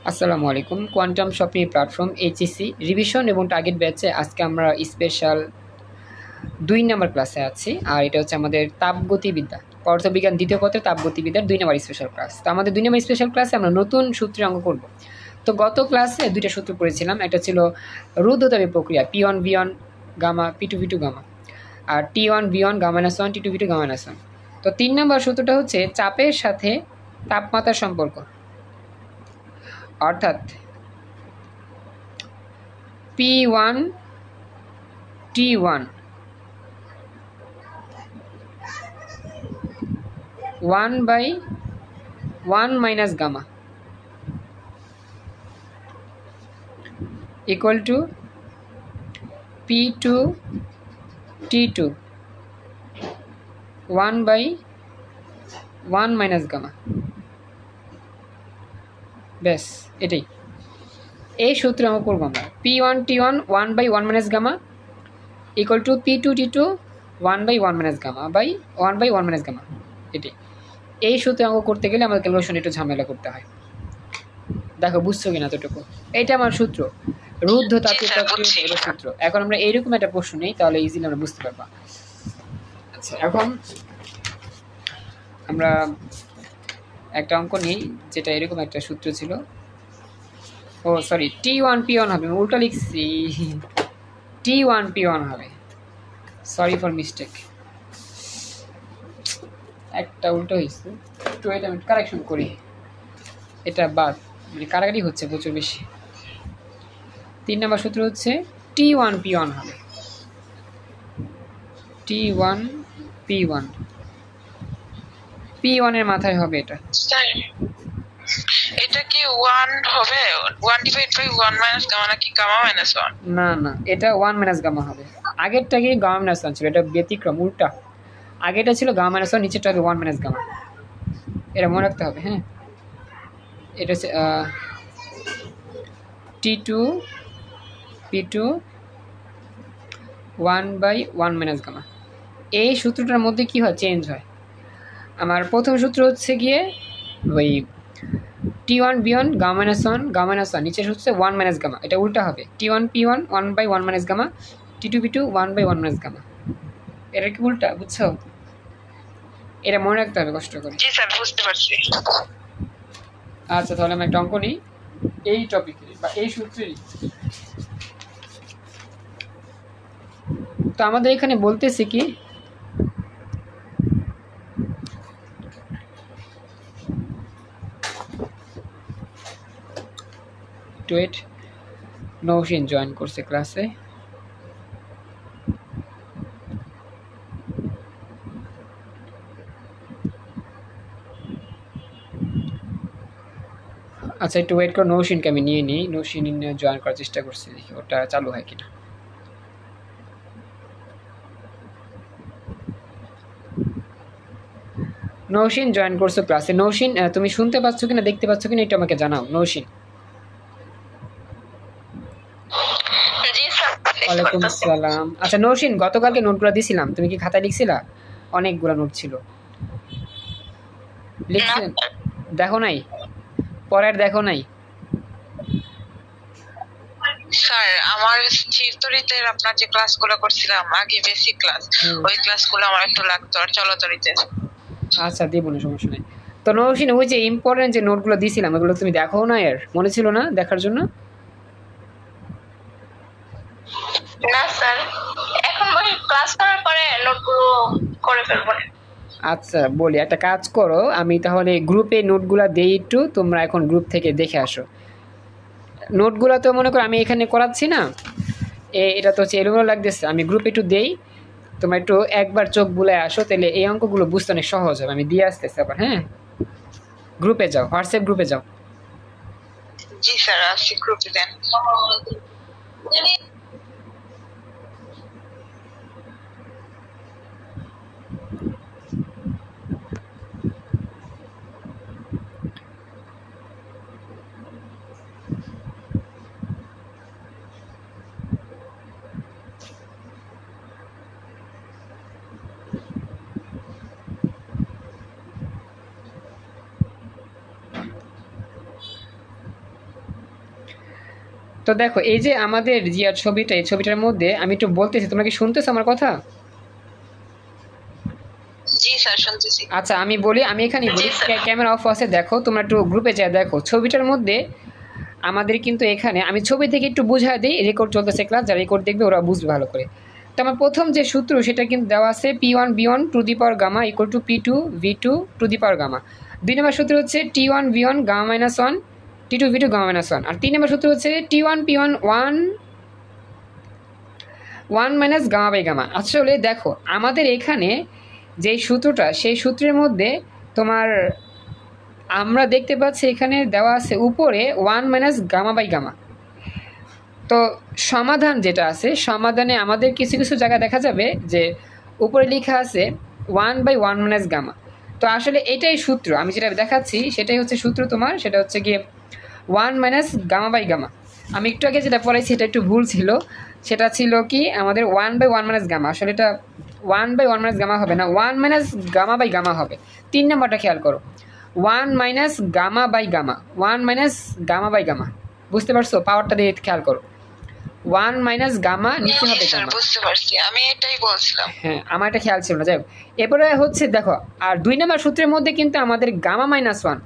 আসসালামু আলাইকুম। Quantum shopping platform HSC revision এবং টার্গেট ব্যাচে আজকে আমরা স্পেশাল ২ নাম্বার ক্লাসে আছি। আর এটা হচ্ছে আমাদের তাপগতিবিদ্যা, পদার্থবিজ্ঞান দ্বিতীয় পত্রের তাপগতিবিদ্যার ২ নাম্বার স্পেশাল ক্লাস। তো আমাদের ২ নাম্বার স্পেশাল ক্লাসে আমরা নতুন সূত্রে অঙ্ক করব। তো গত ক্লাসে ২টা সূত্র পড়েছিলাম। একটা ছিল রুদ্ধতাপীয় প্রক্রিয়া P1 V1 gamma P2 V2 gamma, আর T1 V1 gamma -1 T2 V2 gamma -1। তো ৩ নাম্বার সূত্রটা হচ্ছে চাপের সাথে তাপমাত্রার সম্পর্ক, অর্থাৎ P1 T1 1/1 minus gamma equal to P2 T2 1/1 minus gamma। ব্যাস এটাই, এই সূত্রে আমরা করবো। আমরা P1 T1 1/1 minus gamma equal to P2 T2 1/1 minus gamma by 1/1 minus gamma। এটাই, এই সূত্রে অঙ্ক করতে গেলে আমাদের ক্যালকুলেশন একটু ঝামেলা করতে হয়। দেখো বুঝছো কিনা এতটুকু? এটা আমার সূত্র, রুদ্ধতাপীয় প্রক্রিয়ার সূত্র। এখন আমরা এইরকম একটা প্রশ্ন নেই, তাহলে ইজিলি আমরা বুঝতে পারবো। আচ্ছা, এখন আমরা একটা অঙ্ক নিই যেটা এরকম একটা সূত্র ছিল। ও সরি, T1 P1 হবে, উল্টা লিখছি, T1 P1 হবে, সরি ফর মিস্টেক, একটা উল্টো হয়েছে। একটু এটা আমি কারেকশন করি, এটা বাদ, মানে কারাগারি হচ্ছে প্রচুর বেশি। ৩ নম্বর সূত্র হচ্ছে T1 P1 হবে, T1 P1, P1 এর মাথায় হবে এটা। এটা কি 1 হবে? 1 ডিভাইড বাই 1 মাইনাস গামা নাকি গামা মাইনাস 1? না না, এটা 1 মাইনাস গামা হবে। আগেরটা কি গামা মাইনাস 1 ছিল, এটা ব্যতিক্রম, উল্টা। আগেটা ছিল গামা মাইনাস 1, নিচেরটা হবে 1 মাইনাস গামা। এটা মনে রাখতে হবে। হ্যাঁ, এটা হচ্ছে T2 P2 1/1 মাইনাস গামা। এই সূত্রটার মধ্যে কি হয়, চেঞ্জ হয়। আমার প্রথম সূত্র হচ্ছে গিয়ে ওই T1 B1 gamma minus 1 gamma minus 1, নিচের হচ্ছে 1 মাইনাস গামা, এটা উল্টা হবে T1 P1 1/1 minus gamma, T2 B2 1/1 minus gamma. এটা কি উল্টা, বুঝছো? এটা মনে রাখতে হবে কষ্ট করে। জি স্যার, বুঝতে পারছি। আচ্ছা, তাহলে আমি একটা অঙ্ক নিই এই টপিকের বা এই সূত্রেরই। তো আমাদের এখানে বলতেছি কি, টুয়েট নৌশিন জয়েন করছে ক্লাসে। আচ্ছা, একটু ওয়েট করো, নৌশিনকে আমি নিয়ে নিই। নৌশিন জয়েন করার চেষ্টা করছি, দেখি ওটা চালু হয় কিনা। নৌশিন জয়েন করছো ক্লাসে। নৌশিন, তুমি শুনতে পাচ্ছ কিনা, দেখতে পাচ্ছ কিনা, এটা আমাকে জানাও। নৌশিন। জি স্যার, ওয়ালাইকুম আসসালাম। আচ্ছা নৌশিন, গতকালকে নোটগুলো দিছিলাম, তুমি কি খাতায় লিখছিলা? অনেকগুলো নোট ছিল, লিখছিলেন? দেখো নাই? পরের দেখো নাই? স্যার, আমার স্থিরতরিতের আপনার যে ক্লাসগুলো করছিলাম আগে, বেসিক ক্লাস, ওই ক্লাসগুলো আমার একটু লাগতো, আর চলতরিতে। আচ্ছা, দিব না, সমস্যা নাই। তো নৌশিন, ওই যে ইম্পর্টেন্ট যে নোটগুলো দিছিলাম, ওগুলো তুমি দেখো না? এর মনে ছিল না দেখার জন্য? না স্যার, এখন ওই ক্লাস করার পরে নোটগুলো করে ফেলবো। আচ্ছা বলি, একটা কাজ করো, আমি তাহলে গ্রুপে নোটগুলো দেই একটু, তোমরা এখন গ্রুপ থেকে দেখে আসো। নোটগুলো তো মনে করো আমি এখানে করাচ্ছি না, এটা তো হচ্ছে এলোমেলো লাগতেছে, আমি গ্রুপে একটু দেই, তোমরা একটু একবার চোখ বুলে আসো, তাহলে এই অঙ্কগুলো বুঝতে অনেক সহজ হবে। আমি দিয়ে আসতেছি আবার। হ্যাঁ, গ্রুপে যাও, হোয়াটসঅ্যাপ গ্রুপে যাও। জি স্যার, আসি, গ্রুপে দেন। তো দেখো এই যে আমাদের জিয়ার ছবিটা, এই ছবিটার মধ্যে আমি একটু বলতেছি, তোমরা কি শুনতেছো আমার কথা? জি স্যার শুনতেছি। আচ্ছা আমি বলি, আমি এখানে বলি, ক্যামেরা অফ আছে, দেখো তোমরা একটু গ্রুপে যা দেখো ছবিটার মধ্যে আমাদের কিন্তু এখানে আমি ছবি থেকে একটু বুঝাই দিই, রেকর্ড চলতেছে ক্লাস, যারা রেকর্ড দেখবে ওরা বুঝবে ভালো করে। তো আমার প্রথম যে সূত্র সেটা কিন্তু দেওয়া আছে P1 V1 to the power gamma equal to P2 V2 to the power gamma. 2 নম্বর সূত্র হচ্ছে T1 V1 gamma minus 1 T2 V2 gamma minus 1। আর 3 নম্বর সূত্র হচ্ছে T1 P1 1 minus gamma by gamma. আসলে দেখো আমাদের এখানে যেই সূত্রটা, সেই সূত্রের মধ্যে তোমার আমরা দেখতে পাচ্ছি এখানে দেওয়া আছে উপরে 1 মাইনাস গামা বাই গামা। তো সমাধান যেটা আছে, সমাধানে আমাদের কিছু কিছু জায়গায় দেখা যাবে যে উপরে লেখা আছে 1/1 মাইনাস গামা। তো আসলে এটাই সূত্র, আমি যেটা দেখাচ্ছি সেটাই হচ্ছে সূত্র তোমার, সেটা হচ্ছে গিয়ে 1 মাইনাস গামা বাই গামা। আমি একটু আগে যেটা পড়াইছি এটা একটু ভুল ছিল, সেটা ছিল কি আমাদের 1/1 মাইনাস গামা, আসলে এটা 1/1 মাইনাস গামা হবে না, 1 মাইনাস গামা বাই গামা হবে। 3 নম্বরটা খেয়াল করো, 1 minus gamma by gamma, 1 minus gamma by gamma, বুঝতে পারছো? পাওয়ারটা দিয়ে খেয়াল করো, 1 মাইনাস গামা নিচে হবে গামা। বুঝতে পারছি, আমি এটাই বলছিলাম। হ্যাঁ আমার এটা খেয়াল ছিল না, যাই হোক। এরপরে হচ্ছে দেখো, আর 2 নম্বর সূত্রের মধ্যে কিন্তু আমাদের গামা মাইনাস 1,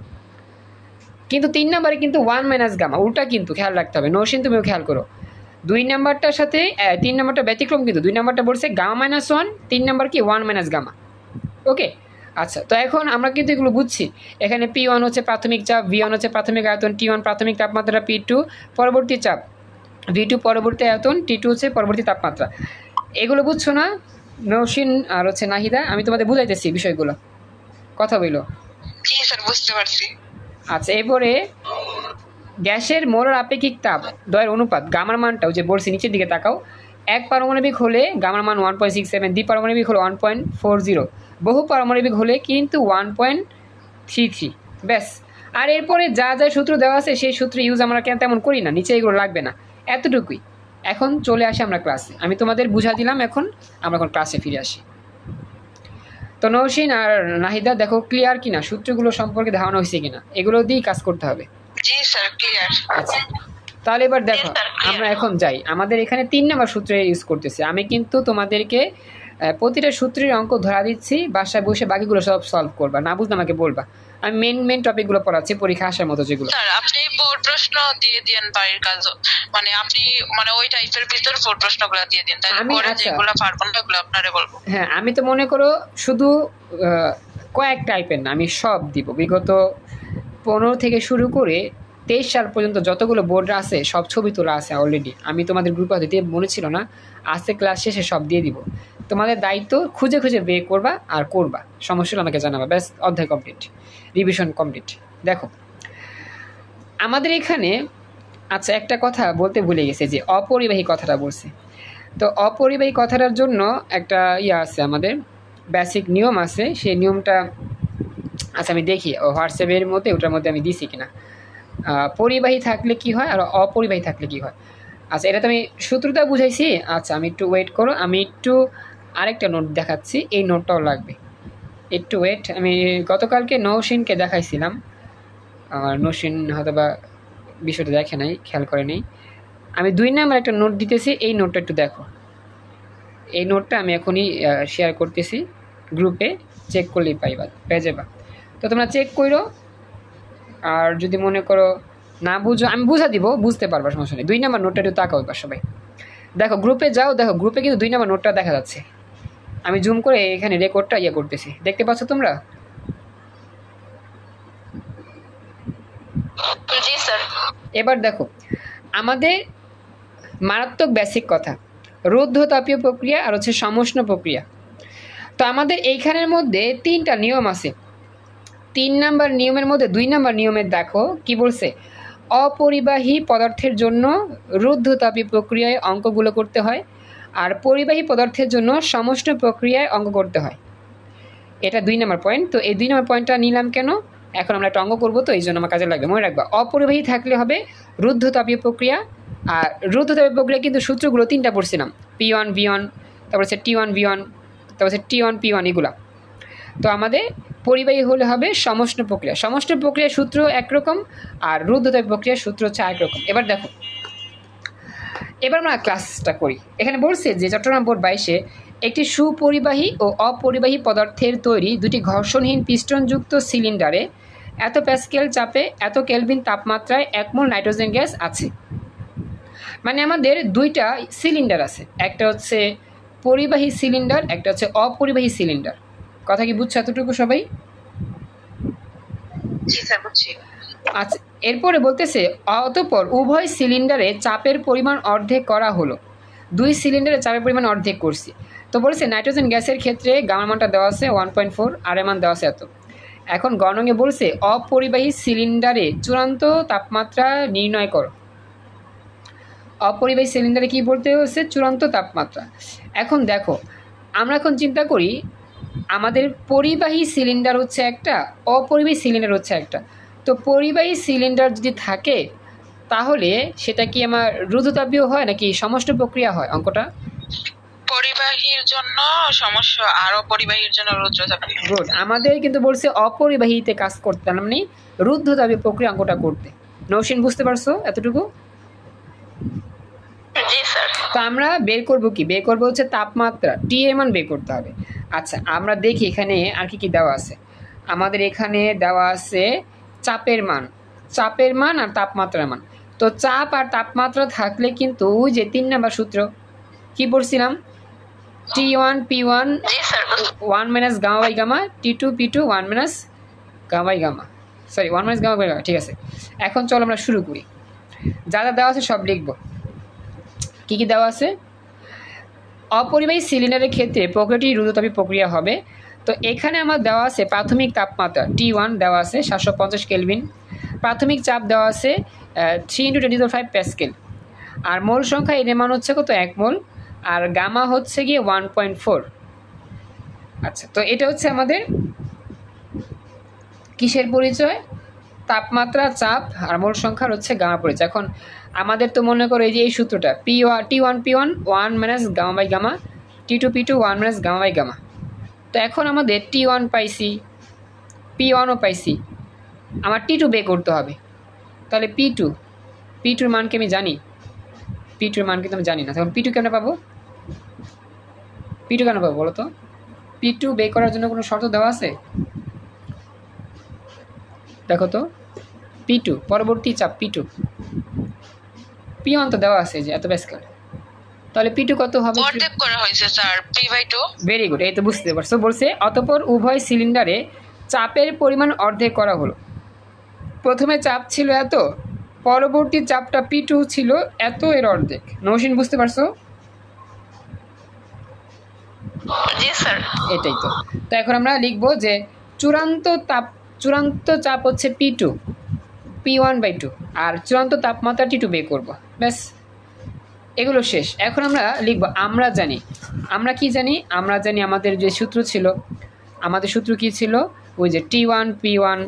কিন্তু 3 নম্বরে কিন্তু 1 মাইনাস গামা, উল্টা কিন্তু খেয়াল রাখতে হবে। নৌসিন তুমিও খেয়াল করো, 2 নম্বরটার সাথে 3 নম্বরটা ব্যতিক্রম, কিন্তু 2 নম্বরটা বলছে গামা মাইনাস 1, 3 নম্বর কি 1 মাইনাস গামা। ওকে আচ্ছা, তো এখন আমরা কিন্তু এগুলো বুঝছি। এখানে P1 হচ্ছে প্রাথমিক চাপ, V1 হচ্ছে প্রাথমিক আয়তন, T1 প্রাথমিক তাপমাত্রা, P2 পরবর্তী চাপ, V2 পরবর্তী আয়তন, T2 হচ্ছে পরবর্তী তাপমাত্রা। এগুলো বুঝছো না নৌসিন আর হচ্ছে নাহিদা? আমি তোমাদের বুঝাইতেছি বিষয়গুলো, কথা বইলো। জি স্যার বুঝতে পারছি। আচ্ছা এরপরে গ্যাসের মোলার আপেক্ষিক তাপ দ্বয়ের অনুপাত, গামার মানটা ওই যে বলছি নিচের দিকে তাকাও, এক পারমাণবিক হলে গামার মান 1.67, দ্বিপারমাণবিক হলে 1.40, বহু পারমাণবিক হলে কিন্তু 1.33, ব্যাস। আর এরপরে যা যা সূত্র দেওয়া আছে সেই সূত্র ইউজ আমরা কেন তেমন করি না, নিচে এগুলো লাগবে না, এতটুকুই। এখন চলে আসি আমরা ক্লাসে, আমি তোমাদের বুঝা দিলাম, এখন আমরা এখন ক্লাসে ফিরে আসি। তো নৌসিন আর নাহিদা দেখো ক্লিয়ার কিনা, সূত্রগুলো সম্পর্কে ধারণা হয়েছে কিনা, এগুলো দিয়েই কাজ করতে হবে। জি স্যার ক্লিয়ার। আচ্ছা তাহলে এবার দেখো আমরা এখন যাই, আমাদের এখানে 3 নম্বর সূত্র ইউজ করতেছি। আমি কিন্তু তোমাদেরকে প্রতিটা সূত্রের অঙ্ক ধরা দিচ্ছি, বাসায় বসে বাকিগুলো সব সলভ করবা, না বুঝলে আমাকে বলবা। আমি মেন টপিকগুলো পড়াচ্ছি, পরীক্ষা আসার মতো যেগুলো। স্যার আপনি বোর্ড প্রশ্ন দিয়ে দেন বাড়ির কাজ, মানে আপনি মানে ওই টাইপের ভিতর বোর্ড প্রশ্নগুলো দিয়ে দেন, তাহলে পরে যেগুলো পারবেন না ওগুলো আপনারে বলবো। হ্যাঁ আমি তো মনে করো শুধু কয়েক টাইপের না, আমি সব দিব, বিগত 15 থেকে শুরু করে 23 সাল পর্যন্ত যতগুলো বোর্ড আছে সব ছবি তোলা আছে অলরেডি। আমি তোমাদের গ্রুপে দিতে মনে ছিল না, আজকে ক্লাস শেষে সব দিয়ে দিব। তোমাদের দায়িত্ব খুঁজে খুঁজে বের করবা আর করবা, সমস্যা হলে আমাকে জানাবা, ব্যাস অধ্যায় কমপ্লিট, রিভিশন কমপ্লিট। দেখো আমাদের এখানে আচ্ছা একটা কথা বলতে ভুলে গেছে, যে অপরিবাহী কথাটা বলছে। তো অপরিবাহী কথাটার জন্য একটা আছে, আমাদের বেসিক নিয়ম আছে, সেই নিয়মটা আচ্ছা আমি দেখি হোয়াটসঅ্যাপের মধ্যে, ওটার মধ্যে আমি দিছি কিনা। পরিবাহী থাকলে কি হয় আর অপরিবাহী থাকলে কি হয়। আচ্ছা এটা তো আমি সূত্রটা বুঝাইছি। আচ্ছা আমি একটু ওয়েট করো, আমি একটু আরেকটা নোট দেখাচ্ছি, এই নোটটাও লাগবে, একটু ওয়েট। আমি গতকালকে নৌসিনকে দেখাইছিলাম, আমার নৌসিন হয়তো বা বিষয়টা দেখে নাই, খেয়াল করে নেই। আমি 2 নাম্বার একটা নোট দিতেছি, এই নোটটা একটু দেখো, এই নোটটা আমি এখনই শেয়ার করতেছি গ্রুপে, চেক করলেই পেয়ে যাবা। তো তোমরা চেক করো, আর যদি মনে করো না বুঝো আমি বুঝা দিব, বুঝতে পারবা, সমস্যা নেই। 2 নাম্বার নোটটা একটু তাকাও এবার সবাই, দেখো গ্রুপে যাও, দেখো গ্রুপে কিন্তু 2 নাম্বার নোটটা দেখা যাচ্ছে, আমি জুম করে এখানে রেকর্ডটা করতেছি, দেখতে পাচ্ছ তোমরা? জি স্যার। এবার দেখো আমাদের মারাত্মক বেসিক কথা, রুদ্ধতাপীয় প্রক্রিয়া আর হচ্ছে সমুষ্ণ প্রক্রিয়া। তো আমাদের এইখানের মধ্যে 3টা নিয়ম আছে। 3 নাম্বার নিয়মের মধ্যে 2 নাম্বার নিয়মের দেখো কি বলছে, অপরিবাহী পদার্থের জন্য রুদ্ধতাপীয় প্রক্রিয়ায় অঙ্কগুলো করতে হয়, আর পরিবাহী পদার্থের জন্য সমুষ্ণ প্রক্রিয়ায় অঙ্ক করতে হয়। এটা 2 নাম্বার পয়েন্ট। তো এই 2 নাম্বার পয়েন্টটা নিলাম কেন, এখন আমরা একটা অঙ্ক করবো, তো এই জন্য আমার কাজে লাগবে, মনে রাখবা। অপরিবাহী থাকলে হবে রুদ্ধতাপীয় প্রক্রিয়া, আর রুদ্ধতাপীয় প্রক্রিয়া কিন্তু সূত্রগুলো 3টা পড়ছিলাম, P1 V1, তারপর হচ্ছে T1 V1, তারপর হচ্ছে T1 P1, এগুলা। তো আমাদের পরিবাহী হলে হবে সমষ্ণ প্রক্রিয়া, সমষ্ণ প্রক্রিয়ার সূত্র একরকম, আর রুদ্ধতাপীয় প্রক্রিয়ার সূত্র হচ্ছে আরেক রকম। এবার দেখো এবার আমরা ক্লাসটা করি। এখানে বলছে যে চট্টগ্রাম বোর্ড 22-এ একটি সুপরিবাহী ও অপরিবাহী পদার্থের তৈরি দুটি ঘর্ষণহীন পিস্টনযুক্ত সিলিন্ডারে এত প্যাসকেল চাপে এত কেলভিন তাপমাত্রায় 1 মোল নাইট্রোজেন গ্যাস আছে। মানে আমাদের দুইটা সিলিন্ডার আছে, একটা হচ্ছে পরিবাহী সিলিন্ডার, একটা হচ্ছে অপরিবাহী সিলিন্ডার। কথা কি বুঝছো এতটুকু সবাই? আচ্ছা, এরপরে বলতেছে অতঃপর উভয় সিলিন্ডারে চাপের পরিমাণ অর্ধেক করা হলো। দুই সিলিন্ডারে চাপের পরিমাণ অর্ধেক করছি। তো বলছে নাইট্রোজেন গ্যাসের ক্ষেত্রে গামার মানটা দেওয়া আছে 1.4 আর এর মান দেওয়া আছে এত। এখন গণকে বলছে অপরিবাহী সিলিন্ডারে চূড়ান্ত তাপমাত্রা নির্ণয় করো। অপরিবাহী সিলিন্ডারে কি বলতে হচ্ছে? চূড়ান্ত তাপমাত্রা। এখন দেখো, আমরা এখন চিন্তা করি আমাদের পরিবাহী সিলিন্ডার হচ্ছে একটা, অপরিবাহী সিলিন্ডার হচ্ছে একটা। তো পরিবাহী সিলিন্ডার যদি থাকে তাহলে সেটা কি আমার রুদ্ধতাপীয় হয় নাকি সমষ্টি প্রক্রিয়া হয়? অঙ্কটা পরিবাহীর জন্য সমস্যা আর অপরিবাহীর জন্য রুদ্ধতাপীয়। গুড। আমাদের কিন্তু বলছে অপরিবাহীতে কাজ করতে, মানে রুদ্ধতাপীয় প্রক্রিয়া অঙ্কটা করতে। নৌসিন বুঝতে পারছো এতটুকু? তো আমরা বের করব কি? বের করব হচ্ছে তাপমাত্রা, টি এর মান বের করতে হবে। আচ্ছা, আমরা দেখি এখানে আর কি কি দেওয়া আছে। আমাদের এখানে দেওয়া আছে চাপের মান, চাপের মান আর তাপমাত্রার মান। তো চাপ আর তাপমাত্রা থাকলে কিন্তু ওই যে 3 নাম্বার সূত্র কি পড়ছিলাম, T1 P1 1 minus gamma by gamma, T2 P2 1 minus gamma by gamma, sorry 1 minus gamma by gamma. ঠিক আছে, এখন চলো আমরা শুরু করি। যা যা দেওয়া আছে সব লিখবো। কী কী দেওয়া আছে? অপরিবাহী সিলিন্ডারের ক্ষেত্রে প্রক্রিয়াটি রুদ্ধতাপীয় প্রক্রিয়া হবে। তো এখানে আমার দেওয়া আছে প্রাথমিক তাপমাত্রা T1 দেওয়া আছে 750 কেলভিন, প্রাথমিক চাপ দেওয়া আছে 3 × 10⁵ প্যাসকেল, আর মোল সংখ্যা এর মান হচ্ছে কত? 1 মোল, আর গামা হচ্ছে গিয়ে 1.4। আচ্ছা, তো এটা হচ্ছে আমাদের কিসের পরিচয়? তাপমাত্রা, চাপ আর মোল সংখ্যার হচ্ছে গামা পরিচয়। এখন আমাদের তো মনে করো এই যে এই সূত্রটা T1 P1 1 minus gamma by gamma, T2 P2 1 minus gamma by gamma. তো এখন আমাদের T1 পাইছি, P1ও পাইছি, আমার T2 বের করতে হবে। তাহলে P2-র মানকে আমি জানি, P2-র মান কিন্তু আমি জানি না। তখন P2 কেন পাবো? P2 কেন পাবো বলো তো? P2 বের করার জন্য কোনো শর্ত দেওয়া আছে? দেখো তো, P2 পরবর্তী চাপ P2, P1 তো দেওয়া আছে যে এত প্যাসকেল, তাহলে P2 কত হবে? অর্ধেক করা হয়েছে স্যার, P/2। ভেরি গুড, এই তো বুঝতে পারছো। বলছে অতঃপর উভয় সিলিন্ডারে চাপের পরিমাণ অর্ধেক করা হলো। প্রথমে চাপ ছিল এত, পরবর্তী চাপটা P2 ছিল এত, এর অর্ধেক। নৌসিন বুঝতে পারছো? জি স্যার। এটাই তো। তো এখন আমরা লিখবো যে চূড়ান্ত চাপ হচ্ছে P2, P1/2, আর চূড়ান্ত তাপমাত্রা T2 বের করবো। ব্যাস, এগুলো শেষ। এখন আমরা লিখবো আমরা জানি। আমরা কি জানি? আমরা জানি আমাদের যে সূত্র ছিল, আমাদের সূত্র কি ছিল? ওই যে T1 P1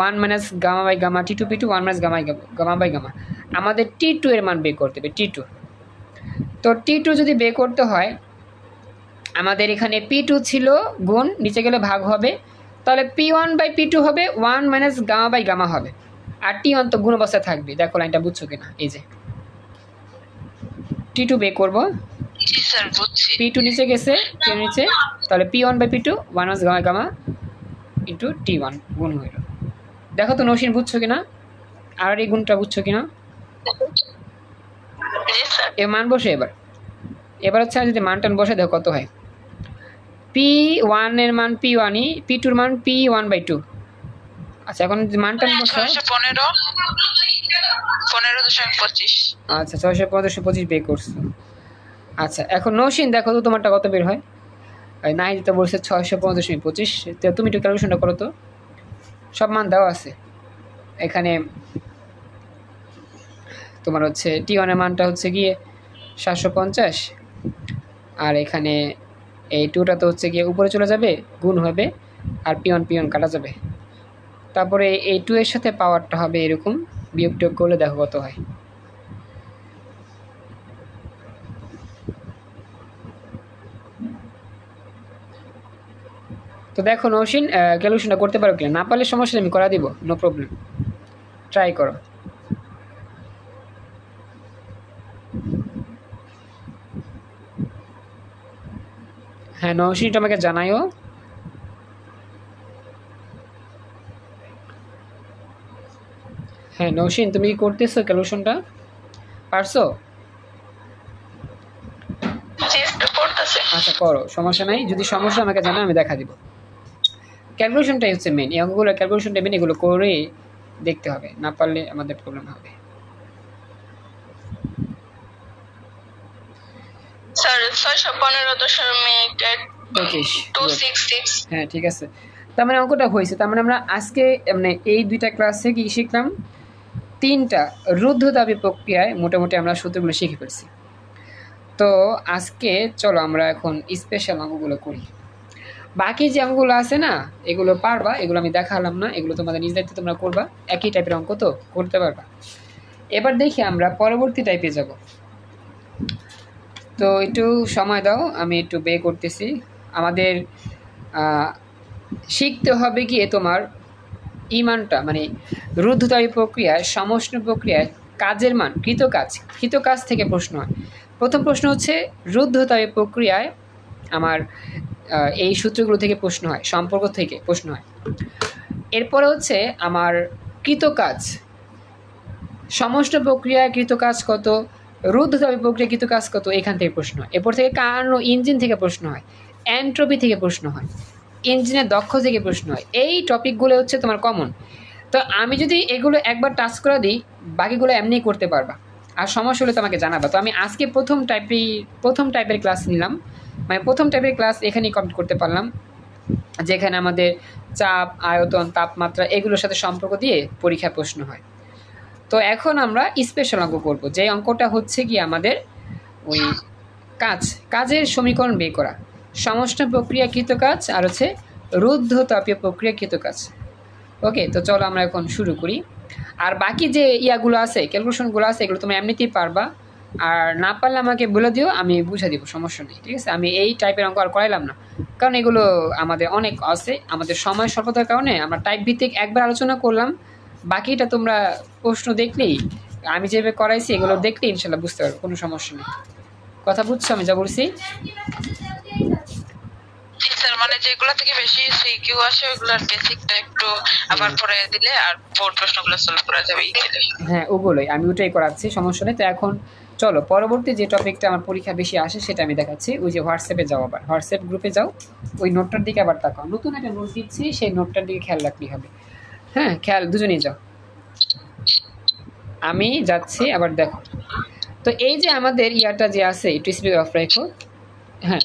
1 minus gamma by gamma, T2 P2 1 minus gamma by gamma. আমাদের T2 এর মান বের করতে হবে, T2। তো T2 যদি বের করতে হয়, আমাদের এখানে P2 ছিল গুণ, নিচে গেলে ভাগ হবে, তাহলে P1/P2 হবে 1 মাইনাস গামা বাই গামা হবে, আর T1 তো গুণ অবস্থায় থাকবে। দেখো লাইনটা বুঝছো কিনা? এই যে T2 বের করবো, জি স্যার বুঝছি। P2 নিচে গেছে, T1 নিচে, তাহলে P1/P2 1 minus gamma gamma into T1 গুণ হইল। দেখো তো নৌসিন বুঝছো কিনা, আর এই গুণটা বুঝছো কিনা? এ মান বসে এবার হচ্ছে যদি মানটান বসে দেখো কত হয়। P1 এর মান P1ই, P2-র মান P1/2। আচ্ছা, এখন যদি মানটান বসে 15.25। আচ্ছা, 615.25 বের করছো। আচ্ছা, এখন নৌসিন দেখো তো তোমারটা কত বের হয়। নাই দিতে বলছে 615.25। তো তুমি একটু ক্যালকুলেশনটা করো তো, সব মান দেওয়া আছে এখানে। তোমার হচ্ছে T1 এর মানটা হচ্ছে গিয়ে 750, আর এখানে এই 2টা তো হচ্ছে গিয়ে উপরে চলে যাবে, গুণ হবে, আর P1 কাটা যাবে। তারপরে এই 2 এর সাথে পাওয়ারটা হবে এরকম, বিয়োগ টিয়োগ করলে দেখো কত হয়। তো দেখো নৌসিন ক্যালকুলেশনটা করতে পারো কিনা, না পারলে সমস্যা আমি করা দিব, নো প্রবলেম, ট্রাই করো। হ্যাঁ নৌশিন এটা আমাকে জানাইও। হ্যাঁ নৌশিন তুমি কি করতেছো ক্যালকুলেশনটা, পারছো? আচ্ছা করো, সমস্যা নাই, যদি সমস্যা আমাকে জানা আমি দেখা দিব। ক্যালকুলেশনটাই হচ্ছে মেন, এই অঙ্কগুলো ক্যালকুলেশনটা মেন, এগুলো করে দেখতে হবে, না পারলে আমাদের প্রবলেম হবে। স্যার 615.266। হ্যাঁ ঠিক আছে, তার মানে অঙ্কটা হয়েছে। তার মানে আমরা আজকে মানে এই দুইটা ক্লাসে কি শিখলাম, তিনটা রুদ্ধতাপী প্রক্রিয়ায় মোটামুটি আমরা সূত্রগুলো শিখে ফেলছি। তো আজকে চলো আমরা এখন স্পেশাল অঙ্কগুলো করি। বাকি যে অঙ্কগুলো আছে না এগুলো পারবা, এগুলো আমি দেখালাম না, এগুলো তোমাদের নিজ দায়িত্বে তোমরা করবা, একই টাইপের অঙ্ক তো করতে পারবা। এবার দেখি আমরা পরবর্তী টাইপে যাব। তো একটু সময় দাও, আমি একটু বে করতেছি। আমাদের শিখতে হবে কি তোমার ইমানটা, মানে রুদ্ধতাপী প্রক্রিয়ায় সমষ্ণ প্রক্রিয়ায় কাজের মান কৃতকাজ থেকে প্রশ্ন হয়। প্রথম প্রশ্ন হচ্ছে রুদ্ধতাপী প্রক্রিয়ায় আমার এই সূত্রগুলো থেকে প্রশ্ন হয়, সম্পর্ক থেকে প্রশ্ন হয়। এরপরে হচ্ছে আমার কৃতকাজ, সমষ্ণ প্রক্রিয়ায় কৃতকাজ কত, রুদ্ধতাপী প্রক্রিয়া কৃতকাজ কত, এখান থেকে প্রশ্ন হয়। এরপর থেকে কার্ন ইঞ্জিন থেকে প্রশ্ন হয়, এন্ট্রপি থেকে প্রশ্ন হয়, ইঞ্জিনের দক্ষ থেকে প্রশ্ন হয়। এই টপিকগুলো হচ্ছে তোমার কমন। তো আমি যদি এগুলো একবার টাচ করে দিই বাকিগুলো এমনিই করতে পারবা, আর সমস্যা হলে তোমাকে জানাবা। তো আমি আজকে প্রথম টাইপের ক্লাস নিলাম, মানে প্রথম টাইপের ক্লাস এখানেই কমপ্লিট করতে পারলাম, যেখানে আমাদের চাপ, আয়তন, তাপমাত্রা এগুলোর সাথে সম্পর্ক দিয়ে পরীক্ষায় প্রশ্ন হয়। তো এখন আমরা স্পেশাল অঙ্ক করব, যে অঙ্কটা হচ্ছে কি আমাদের ওই কাজের সমীকরণ বের করা, সমষ্ণ প্রক্রিয়া কৃতকাজ আর হচ্ছে রুদ্ধতাপীয় প্রক্রিয়া কৃতকাজ। ওকে, তো চলো আমরা এখন শুরু করি। আর বাকি যে ইয়াগুলো আছে, ক্যালকুলেশনগুলো আছে, এগুলো তুমি এমনিতেই পারবা, আর না পারলে আমাকে বলে দিও, আমি বুঝে দিব, সমস্যা নেই, ঠিক আছে। আমি এই টাইপের অঙ্ক আর করাইলাম না, কারণ এগুলো আমাদের অনেক আছে, আমাদের সময় স্বল্পতার কারণে আমরা টাইপ ভিত্তিক একবার আলোচনা করলাম, বাকিটা তোমরা প্রশ্ন দেখলেই, আমি যেভাবে করাইছি এগুলো দেখলেই ইনশাল্লাহ বুঝতে পারবো, কোনো সমস্যা নেই। কথা বুঝছো আমি যা বলছি? মানে যেগুলো থেকে বেশি সিকিউ আসে ওগুলোর বেসিকটা একটু আবার পড়ে দিলে আর বোর্ড প্রশ্নগুলো সলভ করা যাবে ইজিলি। হ্যাঁ ওগুলোই আমি ওটাই করাচ্ছি, সমস্যা নেই। তো এখন চলো পরবর্তী যে টপিকটা আমার পরীক্ষা বেশি আসে সেটা আমি দেখাচ্ছি। ওই যে হোয়াটসঅ্যাপে যাও, আবার হোয়াটসঅ্যাপ গ্রুপে যাও, ওই নোটটার দিকে আবার তাকাও, নতুন একটা নোট দিচ্ছি, সেই নোটটার দিকে খেয়াল রাখলেই হবে। হ্যাঁ খেয়াল, দুজনেই যাও, আমি যাচ্ছি, আবার দেখো। তো এই যে আমাদের ইয়াটা যে আছে একটু স্পিকার অফ রাখো। হ্যাঁ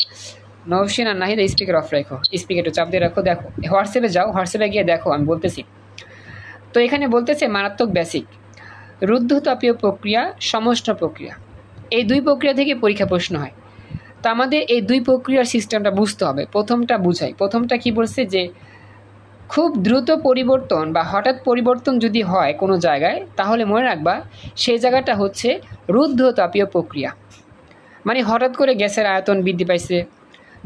নৌশিন আর নাহিদ স্পিকার অফ রাখো, স্পিকার একটু চাপ দিয়ে রাখো। দেখো হোয়াটসঅ্যাপে যাও, হোয়াটসঅ্যাপে গিয়ে দেখো আমি বলতেছি। তো এখানে বলতেছে মারাত্মক বেসিক, রুদ্ধতাপীয় প্রক্রিয়া, সমষ্ণ প্রক্রিয়া, এই দুই প্রক্রিয়া থেকে পরীক্ষা প্রশ্ন হয়। তো আমাদের এই দুই প্রক্রিয়ার সিস্টেমটা বুঝতে হবে। প্রথমটা বুঝাই, প্রথমটা কি বলছে যে খুব দ্রুত পরিবর্তন বা হঠাৎ পরিবর্তন যদি হয় কোনো জায়গায়, তাহলে মনে রাখবা সেই জায়গাটা হচ্ছে রুদ্ধতাপীয় প্রক্রিয়া। মানে হঠাৎ করে গ্যাসের আয়তন বৃদ্ধি পাইছে,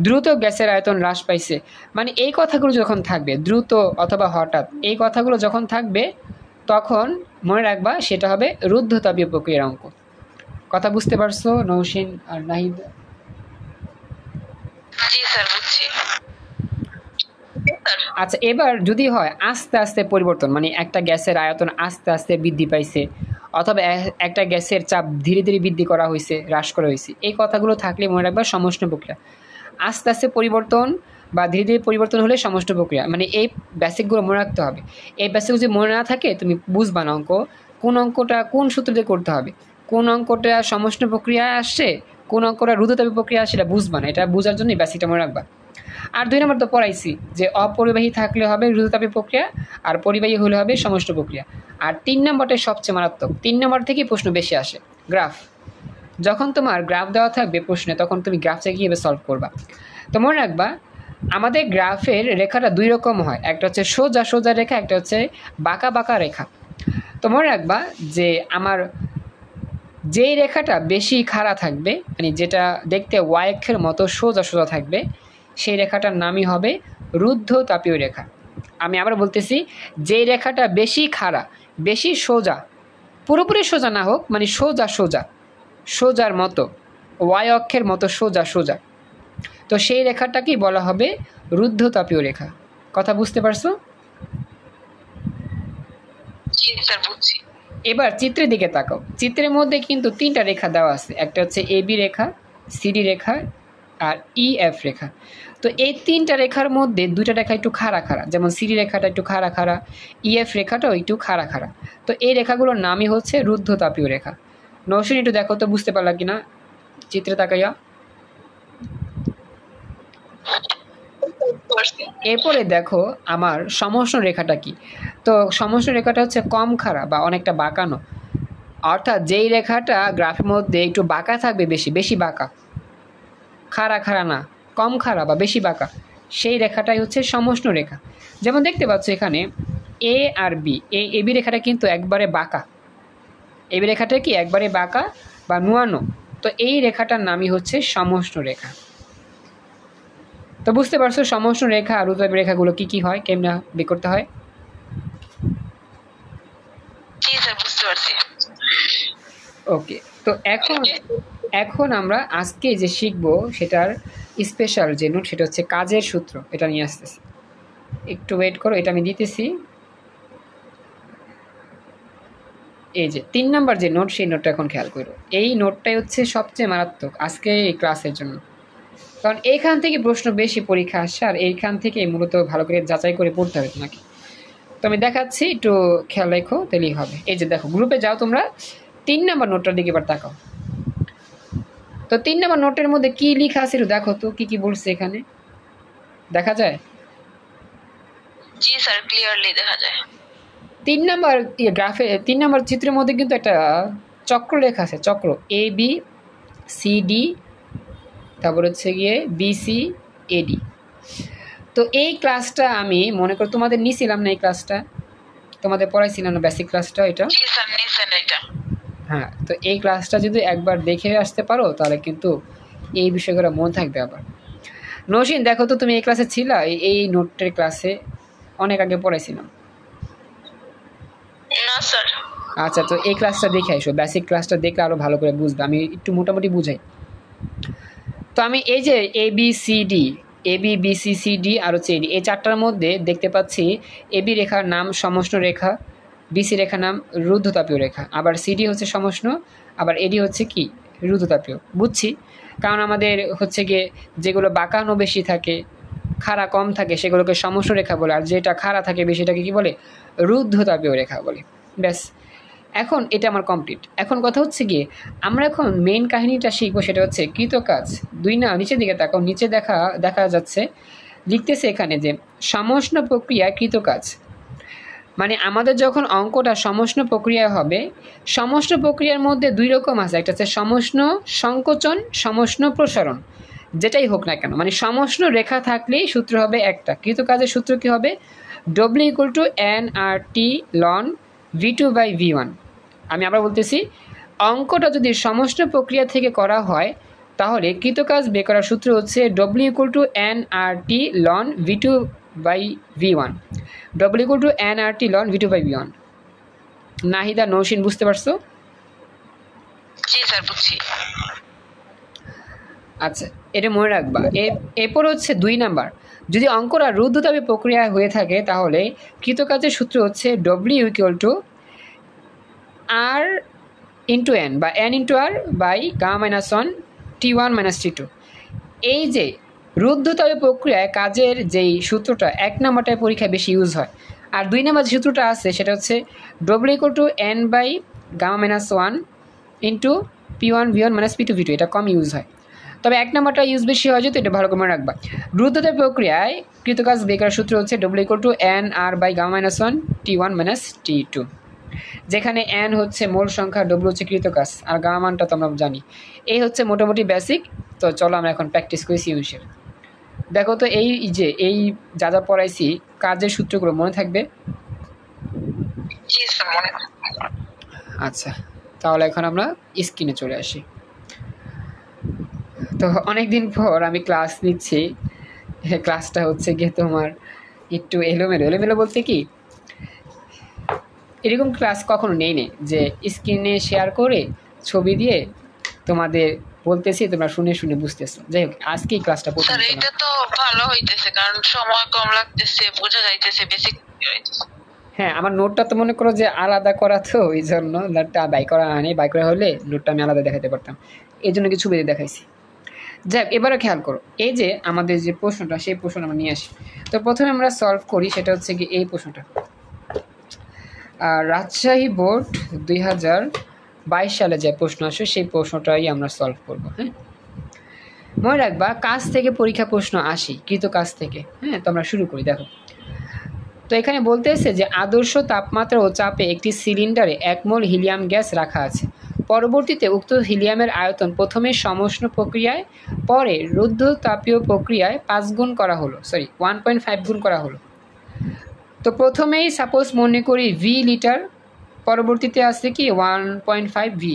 দ্রুত গ্যাসের আয়তন হ্রাস পাইছে, মানে এই কথাগুলো যখন থাকবে, দ্রুত অথবা হঠাৎ, এই কথাগুলো যখন থাকবে তখন মনে রাখবা সেটা হবে রুদ্ধতাপীয় প্রক্রিয়ার অঙ্ক। কথা বুঝতে পারছো নৌশিন আর নাহিদ? জি স্যার বুঝছি। আচ্ছা এবার যদি হয় আস্তে আস্তে পরিবর্তন, মানে একটা গ্যাসের আয়তন আস্তে আস্তে বৃদ্ধি পাইছে, অথবা একটা গ্যাসের চাপ ধীরে ধীরে বৃদ্ধি করা হয়েছে, হ্রাস করা হয়েছে, এই কথাগুলো থাকলে মনে রাখবা সমষ্ণ প্রক্রিয়া। আস্তে আস্তে পরিবর্তন বা ধীরে ধীরে পরিবর্তন হলে সমষ্ণ প্রক্রিয়া, মানে এই বেসিকগুলো মনে রাখতে হবে। এই বেসিক যদি মনে না থাকে তুমি বুঝবা না অঙ্ক, কোন অঙ্কটা কোন সূত্র দিয়ে করতে হবে, কোন অঙ্কটা সমষ্ণ প্রক্রিয়া আসছে, কোন অঙ্কটা রুদ্ধতাপী প্রক্রিয়া সেটা বুঝবা না। এটা বোঝার জন্যই বেসিকটা মনে রাখবা। আর 2 নম্বর তো পড়াইছি যে অপরিবাহী থাকলে হবে রুদ্ধতাপী প্রক্রিয়া, আর পরিবাহী হলে হবে সমষ্ণ প্রক্রিয়া। আর 3 নম্বরটাই সবচেয়ে মারাত্মক, 3 নম্বর থেকেই প্রশ্ন বেশি আসে, গ্রাফ। যখন তোমার গ্রাফ দেওয়া থাকবে প্রশ্নে তখন তুমি গ্রাফটা কীভাবে সলভ করবা। তো মনে রাখবা আমাদের গ্রাফের রেখাটা 2 রকম হয়, একটা হচ্ছে সোজা সোজা রেখা, একটা হচ্ছে বাঁকা বাঁকা রেখা। তো মনে রাখবা যে আমার যেই রেখাটা বেশি খাড়া থাকবে, মানে যেটা দেখতে ওয়াই অক্ষের মতো সোজা সোজা থাকবে, সেই রেখাটার নামই হবে রুদ্ধতাপীয় রেখা। আমি আবার বলতেছি, যে রেখাটা বেশি খাড়া, বেশি সোজা, পুরোপুরি সোজা না হোক, মানে সোজা সোজা, সোজার মতো, ওয়াই অক্ষের মতো সোজা সোজা, তো সেই রেখাটাকেই বলা হবে রুদ্ধতাপীয় রেখা। কথা বুঝতে পারছো? এবার চিত্রের দিকে তাকাও। চিত্রের মধ্যে কিন্তু 3টা রেখা দেওয়া আছে, একটা হচ্ছে এবি রেখা, সিডি রেখা আর ইএফ রেখা। তো এই 3টা রেখার মধ্যে 2টা রেখা একটু খাড়া খাড়া, যেমন সিডি রেখাটা একটু খাড়া খাড়া, ইএফ রেখাটাও একটু খাড়া খাড়া। তো এই রেখাগুলোর নামই হচ্ছে রুদ্ধতাপীয় রেখা। নৌসিন একটু দেখো তো বুঝতে পারলা কিনা চিত্রে তাকাইয়া। এরপরে দেখো আমার সমষ্ণ রেখাটা কি। তো সমষ্ণ রেখাটা হচ্ছে কম খাড়া বা অনেকটা বাঁকানো, অর্থাৎ যেই রেখাটা গ্রাফের মধ্যে একটু বাঁকা থাকবে, বেশি বেশি বাঁকা, খাড়া খাড়া না, কম খাড়া বা বেশি বাঁকা, সেই রেখাটাই হচ্ছে সমষ্ণ রেখা। যেমন দেখতে পাচ্ছ এখানে এ আর বি, এই এবি রেখাটা কিন্তু একবারে বাঁকা, এবি রেখাটা কি একবারে বাঁকা বা নুয়ানো, তো এই রেখাটার নামই হচ্ছে সমষ্ণ রেখা। তো বুঝতে পারছো সমষ্ণ রেখা আর রুদ্ধতাপীয় রেখাগুলো কি কি হয়, কেমনে বের করতে হয়? ওকে, তো এখন আমরা আজকে যে শিখবো সেটার স্পেশাল যে নোট, সেটা হচ্ছে কাজের সূত্র। এটা নিয়ে আসতেছি, একটু ওয়েট করো, এটা আমি দিতেছি। এই যে 3 নাম্বার যে নোট, সেই নোটটা এখন খেয়াল করো। এই নোটটাই হচ্ছে সবচেয়ে মারাত্মক আজকে এই ক্লাসের জন্য, কারণ এইখান থেকে প্রশ্ন বেশি পরীক্ষা আসছে, আর এইখান থেকে মূলত ভালো করে যাচাই করে পড়তে হবে তোমাকে। তো আমি দেখাচ্ছি, একটু খেয়াল রেখো, তাহলেই হবে। এই যে দেখো, গ্রুপে যাও তোমরা, 3 নাম্বার নোটটার দিকে এবার তাকাও। তো 3 নাম্বার নোটের মধ্যে কি লেখা আছে একটু দেখো তো, কি কি বলছে এখানে, দেখা যায়? জি স্যার, ক্লিয়ারলি দেখা যায়। 3 নাম্বার গ্রাফে, 3 নাম্বার চিত্রের মধ্যে কিন্তু একটা চক্র লেখা আছে, চক্র এ বি সি ডি, তারপর হচ্ছে গিয়ে বিসি এডি। তো এই ক্লাসটা আমি মনে করি তোমাদের নিছিলাম না, এই ক্লাসটা তোমাদের পড়াইছিলাম না, বেসিক ক্লাসটা এটা। জি স্যার, নিছেন এটা। হ্যাঁ, তো এই ক্লাসটা যদি একবার দেখে আসতে পারো তাহলে কিন্তু এই বিষয়গুলো মনে থাকবে। আবার নৌসিন দেখো তো, তুমি এই ক্লাসে ছিলা? এই নোটের ক্লাসে অনেক আগে পড়াইছিলাম। না স্যার। আচ্ছা, তো এই ক্লাসটা দেখে আসো, বেসিক ক্লাসটা দেখলে আরো ভালো করে বুঝবে, আমি একটু মোটামুটি বুঝাই। তো আমি এই যে A B C D, A B B C C D আর হচ্ছে এডি, এই 4টার মধ্যে দেখতে পাচ্ছি এবি রেখার নাম সমষ্ণ রেখা, বিসি রেখার নাম রুদ্ধতাপীয় রেখা, আবার সিডি হচ্ছে সমষ্ণ, আবার এডি হচ্ছে কি রুদ্ধতাপীয়। বুঝছি, কারণ আমাদের হচ্ছে গিয়ে যেগুলো বাঁকানো বেশি থাকে, খাড়া কম থাকে, সেগুলোকে সমষ্ণ রেখা বলে, আর যেটা খাড়া থাকে বেশিটাকে কি বলে, রুদ্ধতাপীয় রেখা বলে। ব্যাস, এখন এটা আমার কমপ্লিট। এখন কথা হচ্ছে গিয়ে আমরা এখন মেইন কাহিনীটা শিখবো, সেটা হচ্ছে কৃতকাজ 2 না, নিচের দিকে তাকাও, নিচে দেখা যাচ্ছে লিখতেছে এখানে যে সমষ্ণ প্রক্রিয়া কৃতকাজ। মানে আমাদের যখন অঙ্কটা সমষ্ণ প্রক্রিয়া হবে, সমষ্ণ প্রক্রিয়ার মধ্যে 2 রকম আছে, একটা হচ্ছে সমষ্ণ সংকোচন, সমষ্ণ প্রসারণ, যেটাই হোক না কেন, মানে সমষ্ণ রেখা থাকলেই সূত্র হবে একটা। কৃতকাজের সূত্র কি হবে? ডব্লিউ ইকুয়াল টু NRT লন V2/V1। আমি আবার বলতেছি, অঙ্কটা যদি সমষ্ণ প্রক্রিয়া থেকে করা হয় তাহলে কৃতকাজ বের করার সূত্র হচ্ছে ডব্লিউ ইকুয়াল টু NRT লন V2/V1। W equal to NRT লন V2/V1। নাহিদা, নৌসিন, বুঝতে পারছো? জি স্যার, বুঝছি। আচ্ছা, এটা মনে রাখবা। এরপর হচ্ছে 2 নাম্বার, যদি অঙ্কটা রুদ্ধতাপীয় প্রক্রিয়া হয়ে থাকে তাহলে কৃতকাজের সূত্র হচ্ছে W equal to R into N বা N into R by Γ-1 T1 - T2। এই যে রুদ্ধতাপীয় প্রক্রিয়ায় কাজের যেই সূত্রটা 1 নাম্বারটায় পরীক্ষায় বেশি ইউজ হয়, আর 2 নাম্বার যে সূত্রটা আছে সেটা হচ্ছে W equal to N by Γ-1 into P1V1 - P2V2। এটা কম ইউজ হয়, তবে 1 নাম্বারটা ইউজ বেশি হয়, যেহেতু এটা ভালো করে মনে রাখবা। রুদ্ধতাপীয় প্রক্রিয়ায় কৃতকাজ বের করার সূত্র হচ্ছে W equal to NR by Γ-1 T1 - T2, যেখানে N হচ্ছে মোল সংখ্যা, ডব্লিউ হচ্ছে কৃতকাজ, আর গামা মানটা তো আমরা জানি। এই হচ্ছে মোটামুটি বেসিক। তো চলো আমরা এখন প্র্যাকটিস করি সিউন্সের। দেখো তো, এই যে এই যা যা পড়াইছি কাজের সূত্রগুলো মনে থাকবে? আচ্ছা, তাহলে এখন আমরা স্ক্রিনে চলে আসি। তো অনেক দিন পর আমি ক্লাস নিচ্ছি, ক্লাসটা হচ্ছে গিয়ে তোমার একটু এলোমেলো বলতে কি, এরকম ক্লাস কখনো নেই যে স্ক্রিনে শেয়ার করে ছবি দিয়ে তোমাদের বলতেছি তোমরা শুনে শুনে বুঝতেছো। যাই হোক, আজকে এই ক্লাসটা প্রথম স্যার এটা তো ভালো হইতেছে, কারণ সময় কম লাগতেছে, বোঝা যাইতেছে বেসিক হইতেছে। হ্যাঁ, আমার নোটটা তো মনে করো যে আলাদা করা, তো এই জন্য নোটটা বাই করা হয়নি। বাই করা হলে নোটটা আমি আলাদা দেখাতে পারতাম, এই জন্য কিছু বেঁধে দেখাইছি। যাক, এবারে খেয়াল করো, এই যে আমাদের যে প্রশ্নটা, সেই প্রশ্নটা আমরা নিয়ে আসি। তো প্রথমে আমরা সলভ করি, সেটা হচ্ছে কি এই প্রশ্নটা। রাজশাহী বোর্ড 2022 সালে যে প্রশ্ন আসে, সেই প্রশ্নটাই আমরা সলভ করবো। হ্যাঁ, মনে রাখবা, কাজ থেকে পরীক্ষা প্রশ্ন আসি, কৃত কাজ থেকে। হ্যাঁ, তো আমরা শুরু করি। দেখো, তো এখানে বলতেছে যে আদর্শ তাপমাত্রা ও চাপে একটি সিলিন্ডারে 1 মোল হিলিয়াম গ্যাস রাখা আছে। পরবর্তীতে উক্ত হিলিয়ামের আয়তন প্রথমে সমষ্ণ প্রক্রিয়ায়, পরে রুদ্ধ তাপীয় প্রক্রিয়ায় 5 গুণ করা হলো, 1.5 গুণ করা হলো। তো প্রথমেই সাপোজ মনে করি ভি লিটার, পরবর্তীতে আসছে কি 1.5 ভি।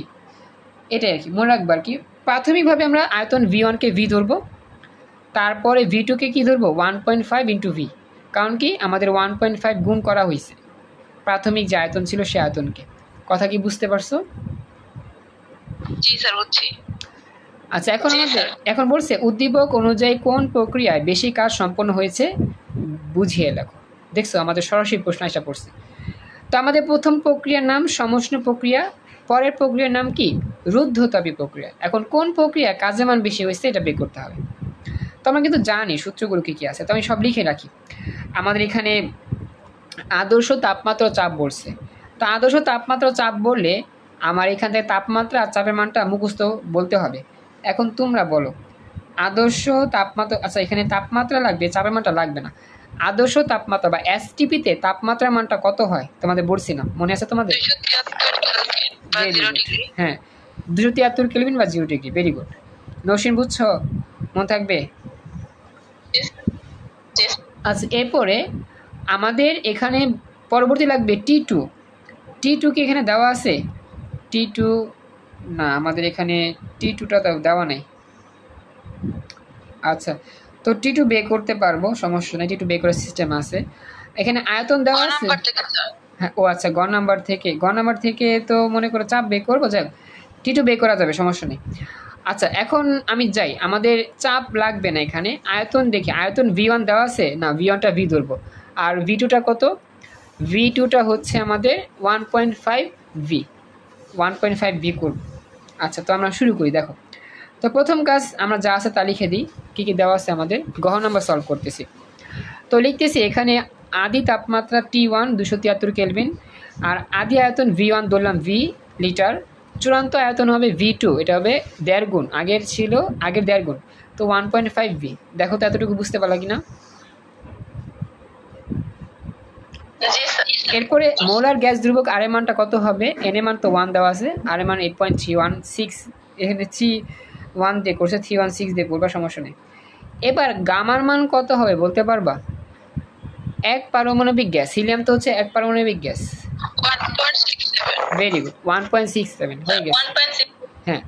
এটাই আর কি মনে রাখবার কি, প্রাথমিকভাবে আমরা আয়তন V1 কে ভি ধরবো, তারপরে V2 কে কি ধরবো 1.5 ইন্টু ভি, কারণ কি আমাদের 1.5 গুণ করা হয়েছে প্রাথমিক যে আয়তন ছিল সে আয়তনকে। কথা কি বুঝতে পারছো? জি স্যার, বুঝছি। আচ্ছা, এখন বলছে উদ্দীপক অনুযায়ী কোন প্রক্রিয়ায় বেশি কাজ সম্পন্ন হয়েছে বুঝিয়ে লেখো। দেখছো, আমাদের সরাসরি প্রশ্ন আসা পড়ছে। তো আমাদের প্রথম প্রক্রিয়ার নাম সমষ্ণ প্রক্রিয়া, পরের প্রক্রিয়ার নাম কি রুদ্ধতাপী প্রক্রিয়া। এখন কোন প্রক্রিয়া কাজের মান বেশি হয়েছে এটা বের করতে হবে। তো আমরা কিন্তু জানি সূত্রগুলো কী কী আছে, তো আমি সব লিখে রাখি। আমাদের এখানে আদর্শ তাপমাত্রা চাপ বলছে, তো আদর্শ তাপমাত্রা চাপ বললে আমার এখান থেকে তাপমাত্রা আর চাপের মানটা মুখস্থ বলতে হবে। এখন তোমরা বলো আদর্শ তাপমাত্রা, আচ্ছা এখানে তাপমাত্রা লাগবে, চাপের মানটা লাগবে না। আদর্শ তাপমাত্রা বা এসটিপিতে তাপমাত্রার মানটা কত হয় তোমাদের বলছিলাম, মনে আছে তোমাদের? হ্যাঁ, 273 কেলভিন বা 0 ডিগ্রি। ভেরি গুড নৌসিন, বুঝছো? মনে থাকবে। আচ্ছা, এরপরে আমাদের এখানে পরবর্তী লাগবে T2। T2 কি এখানে দেওয়া আছে? T2 না, আমাদের এখানে T2টা দেওয়া নেই। আচ্ছা, তো T2 বের করতে পারবো, সমস্যা নেই, T2 বের করার সিস্টেম আছে। এখানে আয়তন দেওয়া আছে। হ্যাঁ, ও আচ্ছা, গ নাম্বার থেকে তো মনে করে চাপ বের করবো। যাক, T2 বের করা যাবে, সমস্যা নেই। আচ্ছা, এখন আমি যাই, আমাদের চাপ লাগবে না এখানে, আয়তন দেখি। আয়তন V1 দেওয়া আছে না, V1টা ভি ধরবো। আর V2টা কত? V2টা হচ্ছে আমাদের 1.5 ভি, 1.5 ভি করব। আচ্ছা, তো আমরা শুরু করি। দেখো, তো প্রথম কাজ আমরা যা আছে তা লিখে দিই, কী কী দেওয়া আছে আমাদের। গহ নাম্বার সলভ করতেছি, তো লিখতেছি এখানে আদি তাপমাত্রা T1 273 কেলভিন, আর আদি আয়তন V1 ধরলাম ভি লিটার, চূড়ান্ত আয়তন হবে V2, এটা হবে 1.5 গুণ, আগের 1.5 গুণ, তো 1.5 ভি। দেখো তো এতটুকু বুঝতে পারলা কিনা? এরপরে মোলার গ্যাস ধ্রুবক আর এর মানটা কত হবে? এন এর মান তো 1 দেওয়া আছে, আর এর মান 8.316, এখানে 1 দিয়ে করছে, 316 দিয়ে করবা, সমস্যা নেই। এবার গামার মান কত হবে বলতে পারবা? এক পারমাণবিক গ্যাস, হিলিয়াম তো হচ্ছে এক পারমাণবিক গ্যাস। 1.67। ভেরি গুড, 1.67 হয়ে গেছে। হ্যাঁ,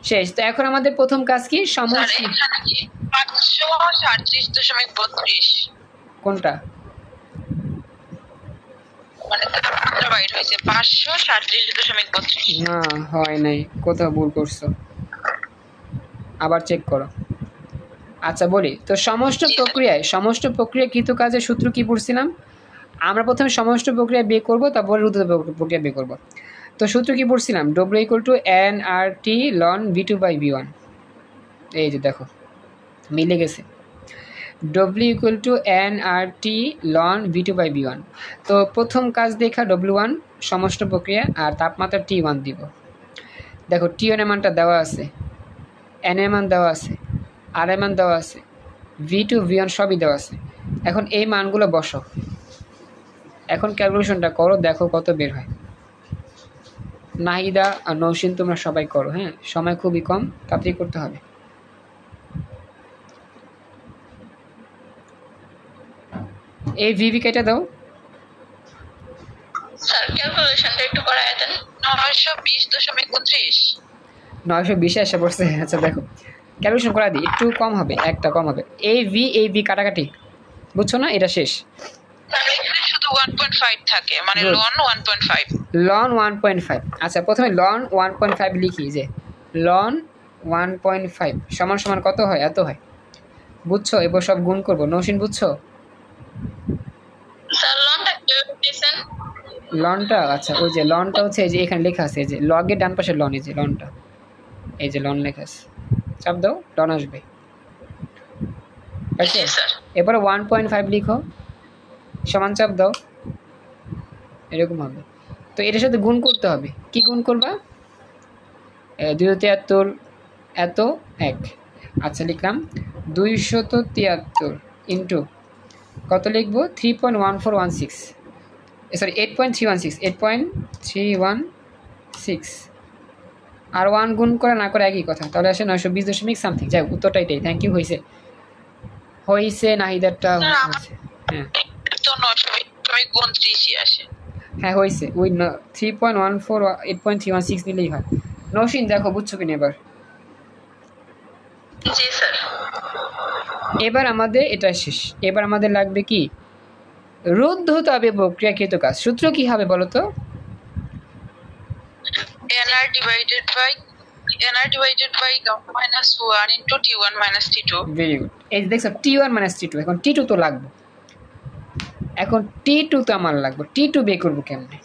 শেষ। তো এখন আমাদের প্রথম কাজ কি? সমষ্টি। 537.32। কোনটা? মানে তাপমাত্রা বাইর হইছে 537.32। না, হয় নাই, কোথাও ভুল করছো, আবার চেক করো। আচ্ছা বলি, তো সমষ্টি প্রক্রিয়ায় কৃত কাজের সূত্র কি পড়ছিলাম আমরা? প্রথমে সমষ্টি প্রক্রিয়া বের করবো, তারপরে রুদ্ধ প্রক্রিয়া বের করবো। তো সূত্র কি পড়ছিলাম? W = nRT ln V2/V1। এই যে দেখো মিলে গেছে, W = nRT ln V2/V1। তো প্রথম কাজ দেখা W1 সমষ্টি প্রক্রিয়া, আর তাপমাত্রা T1 দিব। দেখো T1 এর মানটা দেওয়া আছে, n এর মান দেওয়া আছে, আর এর মান দেওয়া আছে, V2 V1 সবই দেওয়া আছে। এখন এই মানগুলো বসো, এখন ক্যালকুলেশনটা করো, দেখো কত বের হয়। নাহিদা আর নৌসিন তোমরা সবাই করো, হ্যাঁ, সময় খুবই কম, তাড়াতাড়ি করতে হবে। এই ভিভি কেটে দাও। স্যার ক্যালকুলেশনটা একটু করায় দেন। 920.29। 920 এসে পড়ছে। আচ্ছা দেখো, ক্যালকুলেশন করা দিই, একটু কম হবে, একটা কম হবে। এই ভি কাটাকাটি, বুঝছো না? এটা শেষ। শুধু 1.5 থাকে, মানে লন 1.5। লন 1.5। আচ্ছা, প্রথমে লন 1.5 লিখি, যে লন 1.5 সমান সমান কত হয়? এত হয়। বুঝছো? এবার সব গুণ করবো। নৌসিন বুঝছো? স্যার লনটা কিভাবে দিয়েছেন? লনটা আচ্ছা, ওই যে লনটা হচ্ছে এই যে এখানে লেখা আছে, এই যে লগের ডান পাশে লন, এই যে লনটা, এই যে লন লেখা আছে, চাপ দাও, লন আসবে। জি স্যার। এবারে 1.5 লিখো, সমান চাপ দাও, এরকম হবে। তো এটার সাথে গুণ করতে হবে। কি গুণ করবা? 273 এত 1। আচ্ছা লিখলাম 273 ইন্টু কত লিখবো? 3.1416, সরি 8.316, 8.316 আর 1 গুণ করে না করে একই কথা, তাহলে আসে 920 দশমিক সামথিং। যাই হোক, উত্তরটা এটাই। Thank you. হয়েছে নাহিদারটা হয়েছে। হ্যাঁ তো 929 আসে। হ্যাঁ হয়েছে, ওই 3.14 8.316 নিলেই হয়। নৌসিন দেখো বুঝছো কিনা এবার? জি স্যার। এবার আমাদের এটা শেষ। এবার আমাদের লাগবে কি? রুদ্ধতাপে প্রক্রিয়াকৃত কাজ। সূত্র কি হবে বলো তো? nr divided by gamma minus 1 into t1 minus t2. Very good. এই দেখছো t1 minus t2, এখন t2 তো লাগবে। এখন t2 তো আমার লাগবে, t2 বের করবো কেমনে?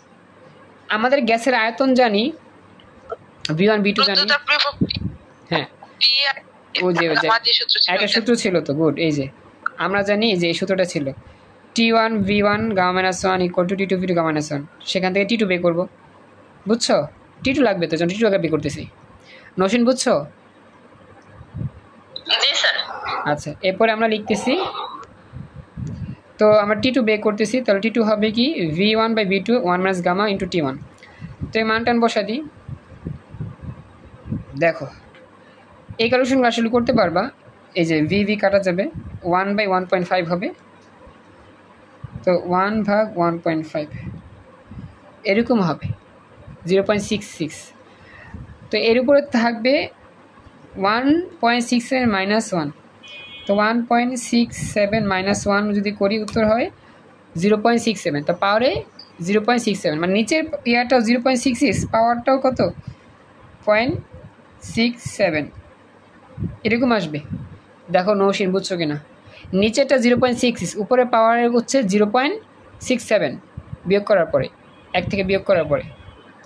আমাদের গ্যাসের আয়তন জানি, v1 v2 জানি। হ্যাঁ ওই যে একটা সূত্র ছিল তো, গুড। এই যে আমরা জানি যে এই সূত্রটা ছিল t1 v1 gamma minus 1 equal to t2 v2 gamma minus 1। সেখান থেকে t2 বের করবো। বুঝছো? t2 লাগবে তো, যখন t2 আগে বের করতেছি। নৌসিন বুঝছো? জি স্যার। আচ্ছা এরপরে আমরা লিখতেছি, তো আমরা টি টু বের করতেছি, তাহলে টি টু হবে কি? v1 by v2 1 minus gamma into t1। তো এই মানটান বসা দিই। দেখো এই ক্যালকুলেশন আসলে করতে পারবা। এই যে v কাটা যাবে, 1 বাই 1.5 হবে, তো 1 ভাগ 1.5 এরকম হবে, 0.66। তো এর উপরে থাকবে 1.67 মাইনাস 1, তো 1.67 মাইনাস 1 যদি করি উত্তর হয় 0.67। তো পাওয়ারে 0.67, মানে নিচের ইয়ারটাও 0.66, পাওয়ারটাও কত? 0.67 এরকম আসবে। দেখো নৌসিন বুঝছো কিনা? নিচেরটা 0.66, উপরে পাওয়ারের হচ্ছে 0.67 বিয়োগ করার পরে, 1 থেকে বিয়োগ করার পরে,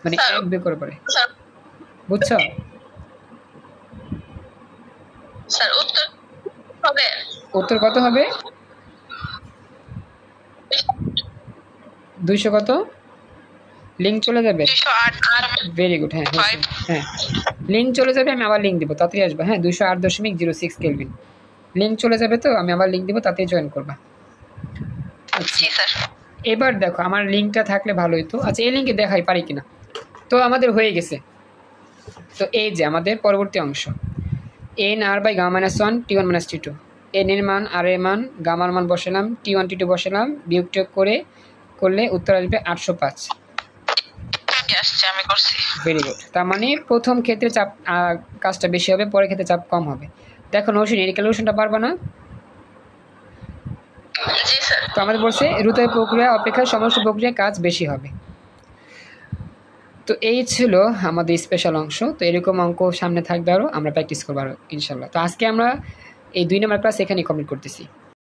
মানে 1 বিয়োগ করার পরে। বুঝছো? স্যার উত্তর হবে, উত্তর কত হবে? 200 কত? লিঙ্ক চলে যাবে। Very good. হ্যাঁ হ্যাঁ লিঙ্ক চলে যাবে, আমি আবার লিঙ্ক দিব, তাড়াতাড়ি আসবে। হ্যাঁ 208.06 কেলভিন লিঙ্ক চলে যাবে, তো আমি আবার লিঙ্ক দিব, তাড়াতাড়ি জয়েন করবা। জি স্যার। এবার দেখো আমার লিঙ্কটা থাকলে ভালো হতো। আচ্ছা এই লিঙ্কে দেখাই পারি কিনা। তো আমাদের হয়ে গেছে। তো এই যে আমাদের পরবর্তী অংশ, N R by gamma minus 1 t1 minus t2, N এর মান আর এর মান গামার মান বসালাম, t1 t2 বসালাম, বিয়োগ টিয়োগ করলে উত্তর আসবে 805। আমি করছি। Very good. তার মানে প্রথম ক্ষেত্রে চাপ কাজটা বেশি হবে, পরের ক্ষেত্রে চাপ কম হবে। দেখো নৌসিন এই ক্যালকুলেশনটা পারবা না? জি স্যার। তো আমাদের বলছে রুতাপ প্রক্রিয়া অপেক্ষা সমস্ত প্রক্রিয়া কাজ বেশি হবে। তো এই ছিল আমাদের স্পেশাল অংশ। তো এরকম অঙ্ক সামনে থাকবে, আরও আমরা প্র্যাকটিস করবো আরও ইনশাল্লাহ। তো আজকে আমরা এই 2 নম্বর ক্লাস এখানেই কমপ্লিট করতেছি।